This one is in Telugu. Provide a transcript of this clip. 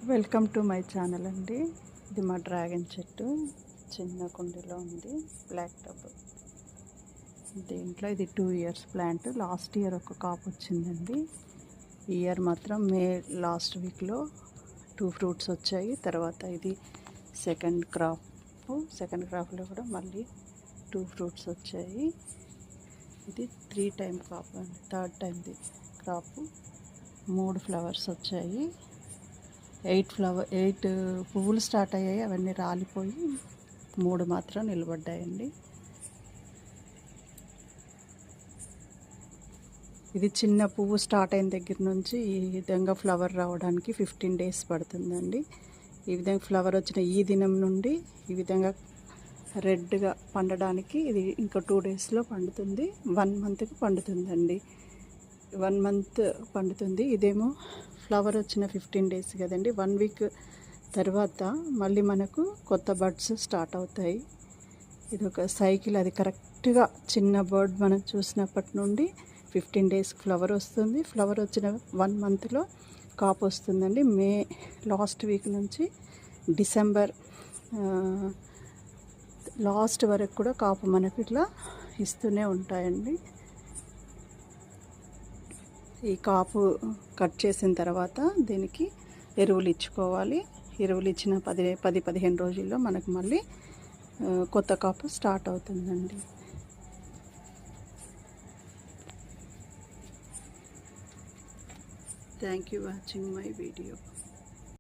వెల్కమ్ టు మై ఛానల్ అండి. ఇది మా డ్రాగన్ చెట్టు చిన్న కుండీలో ఉంది, బ్లాక్ టబ్. దీంట్లో ఇది 2 years ప్లాంట్. లాస్ట్ ఇయర్ ఒక కాపు వచ్చిందండి. ఈ ఇయర్ మాత్రం మే లాస్ట్ వీక్లో 2 fruits వచ్చాయి. తర్వాత ఇది సెకండ్ క్రాప్లో కూడా మళ్ళీ 2 fruits వచ్చాయి. ఇది 3 time కాపు అండి, 3rd time క్రాపు. 3 flowers వచ్చాయి. 8 పువ్వులు స్టార్ట్ అయ్యాయి, అవన్నీ రాలిపోయి 3 మాత్రం నిలబడ్డాయండి. ఇది చిన్న పువ్వు స్టార్ట్ అయిన దగ్గర నుంచి ఈ విధంగా ఫ్లవర్ రావడానికి 15 days పడుతుందండి. ఈ విధంగా ఫ్లవర్ వచ్చిన ఈ దినం నుండి ఈ విధంగా రెడ్గా పండడానికి ఇది ఇంకా 2 daysలో పండుతుంది. 1 monthకి పండుతుందండి. 1 month పండుతుంది. ఇదేమో ఫ్లవర్ వచ్చిన 15 days కదండి. 1 week తర్వాత మళ్ళీ మనకు కొత్త బర్డ్స్ స్టార్ట్ అవుతాయి. ఇది ఒక సైకిల్. అది కరెక్ట్గా చిన్న బర్డ్ మనం చూసినప్పటి నుండి 15 days ఫ్లవర్ వస్తుంది. ఫ్లవర్ వచ్చిన 1 monthలో కాపు వస్తుందండి. మే లాస్ట్ వీక్ నుంచి డిసెంబర్ లాస్ట్ వరకు కూడా కాపు మనకు ఇట్లా ఇస్తూనే ఉంటాయండి. ఈ కాపు కట్ చేసిన తర్వాత దీనికి ఎరువులు ఇచ్చుకోవాలి. ఎరువులు ఇచ్చిన 10-15 రోజుల్లో మనకు మళ్ళీ కొత్త కాపు స్టార్ట్ అవుతుందండి. Thank you watching my video.